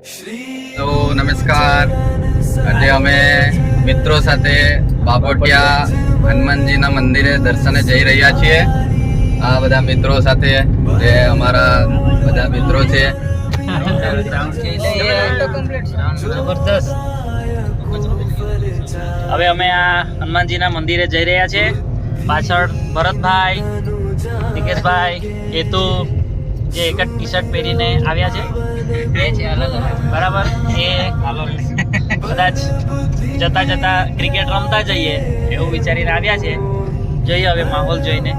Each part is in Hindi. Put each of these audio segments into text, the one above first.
તો નમસ્કાર, આજે અમે મિત્રો સાથે બાપોટિયા હનુમાનજીના મંદિરે દર્શને જઈ રહ્યા છીએ. આ બધા મિત્રો સાથે જે અમારા બધા મિત્રો છે. હવે અમે આ હનુમાનજીના મંદિરે જઈ રહ્યા છીએ. પાછળ ભરતભાઈ, નિકેશભાઈ, હેતુ જે એક જ ટી શર્ટ પહેરીને આવ્યા છે બે છે અલગ બરાબર. એ કદાચ જતા જતા ક્રિકેટ રમતા જઈએ એવું વિચારીને આવ્યા છે. જોઈએ હવે માહોલ જોઈને.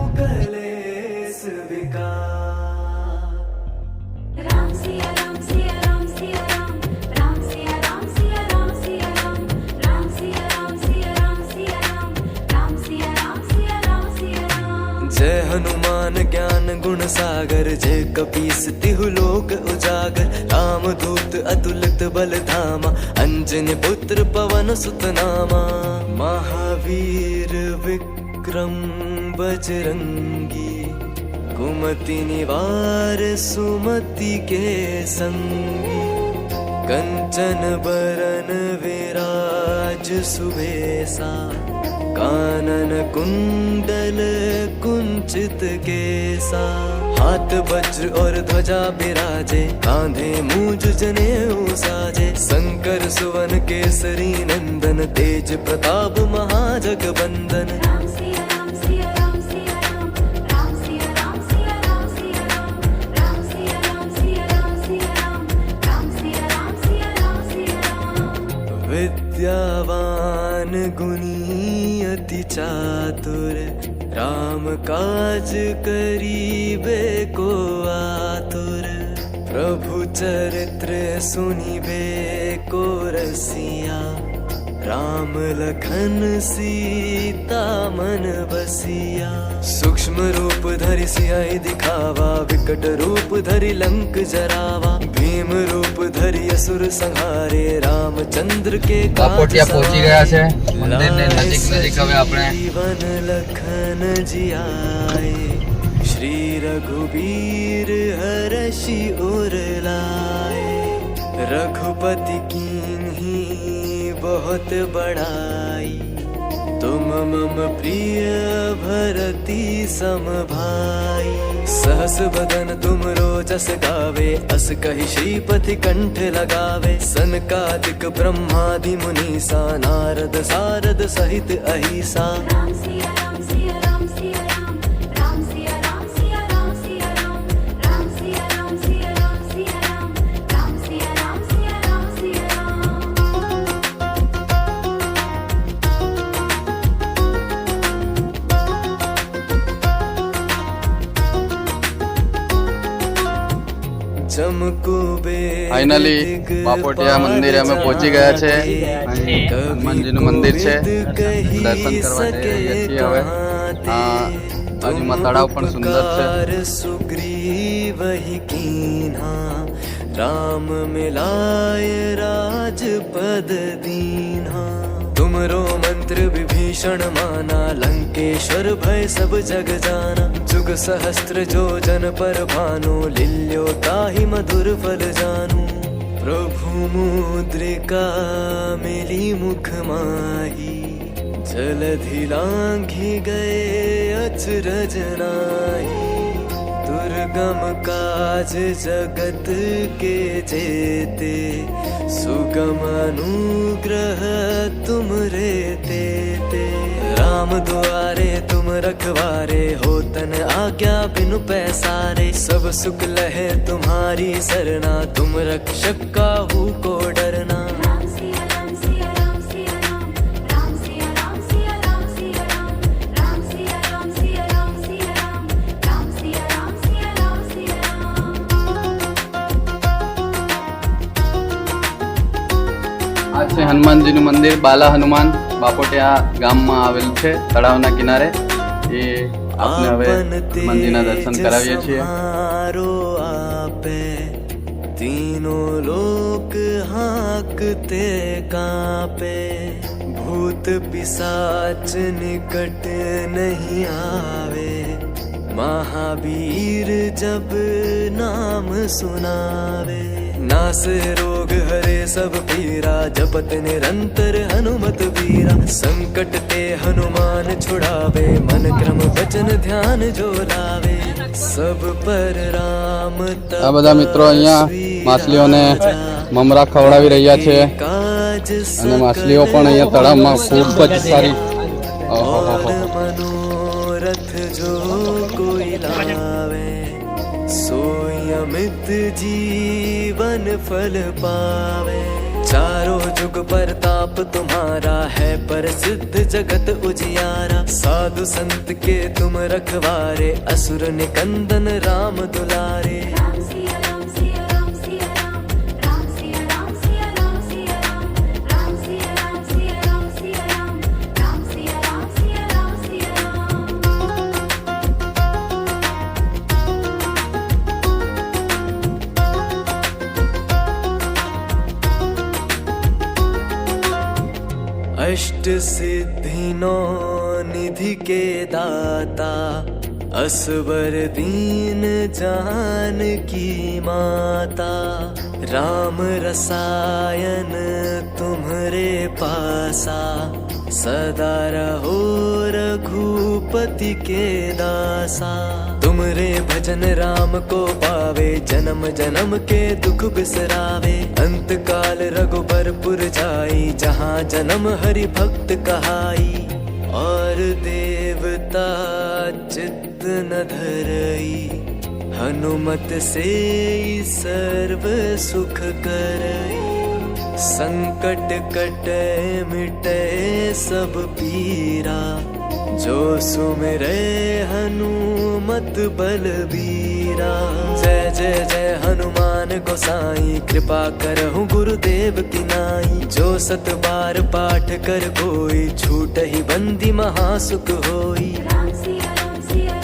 जय हनुमान ज्ञान गुण सागर जय कपीस तिहु लोक उजागर राम दूत अतुलित बल धामा अंजनी पुत्र पवन सुत नामा महावीर विक्रम बजरंगी कुमति निवार सुमति के संगी कंचन बरन विराज सुबेसा कानन कुंडल कुंचित केसा हाथ वज्र और ध्वजा बिराजे कांधे मूंज जनेऊ साजे शंकर सुवन केसरी नंदन तेज प्रताप महाजगवंदन विद्यावान गुणी अति चातुर राम काज करीबे को आतुर प्रभु चरित्र सुनिबे को रसिया राम लखन सीता मन बसिया सूक्ष्म रूप धरि सियाई दिखावा विकट रूप धरि लंक जरावा भीम रूप धरि असुर संहारे रामचंद्र के બાપોટિયા પહોંચી ગયા છે મંદિરની નજીક હવે આપણે जीवन लखन जियाए श्री रघुबीर हरषि उर लाए रघुपति कीन्ही बहुत बड़ाई तुम मम प्रिय भरती सम भाई सहस बदन तुम रोजस गावे अस कहि श्रीपति कंठ लगावे सनकादिक ब्रह्मादि मुनीसा नारद सारद सहित अहिसा ફાઇનલી બાપોટિયા મંદિરે અમે પહોંચી ગયા છે. હનુમાનજીનું મંદિર છે, દર્શન કરવા જઈ રહ્યા છીએ. હવે આ બાજુમાં તળાવ પણ સુંદર છે. સુગ્રીવ કીન્હા રામ મિલાય રાજપદ દીન્હા तुमरो मंत्र विभीषण माना लंकेश्वर भय सब जग जाना जुग सहस्त्र जो जन पर भानु लिल्यो ताहि मधुर फल जानू प्रभु मुद्रिका मिली मुख माही जलधि लांघी गए अचरज नाही दुर्गम काज जगत के जेते सुगम अनुग्रह तुम रे ते राम द्वारे तुम रखवारे हो तन आज्ञा बिनु पैसारे सब सुख लहे तुम्हारी सरना तुम रक्षक काहू को डरना આ છે હનુમાનજીનું મંદિર. બાલા હનુમાન બાપોટિયા ગામમાં આવેલું છે, તળાવના કિનારે. એ આપણે હવે હનુમાનજીના દર્શન કરાવીએ છીએ. तीनों लोक हाकते कांपे भूत पिशाच निकट नहीं आवे महावीर जब नाम सुनावे नास रो रोग हरे सब पीरा, जपत निरंतर हनुमत वीरा। संकट ते हनुमान छुड़ावे, मन क्रम वचन ध्यान जो लावे। सब पर राम આ બધા મિત્રો અહીંયા માછલીઓને મમરા ખવડાવી રહ્યા છે અને માછલીઓ પણ અહીંયા તળાવમાં ખૂબ જ સારી मनोरथ जो कोई लावे, सोई अमित जीवन फल पावे। चारों जुग परताप तुम्हारा है, प्रसिद्ध जगत उजियारा। साधु संत के तुम रखवारे, असुर निकंदन राम दुलारे। राम सिया राम सिया राम सिया राम, राम सिया राम सिया राम सिया राम, राम सिया राम सिया राम सिया राम, राम सिया राम सिया राम सिया अष्ट सिद्धि नौ निधि के दाता, असवर दीन जान की माता। राम रसायन तुम्हरे पासा, सदा रहो रघुपति के दासा। तुमरे भजन राम को पावे, जन्म जन्म के दुख बिसरावे। अंत काल रघुबरपुर जाई, जहाँ जन्म हरि भक्त कहाई। और देवता चित्त न धरई, हनुमत से सर्व सुख करई। संकट कटे मिटे सब पीरा, जो सुमिरे हनुमत बलबीरा। जय जय जय हनुमान गोसाई, कृपा करहु गुरुदेव की नाई। जो सत बार पाठ कर कोई, छूट ही बंदी महासुख होई। राम सिया राम सिया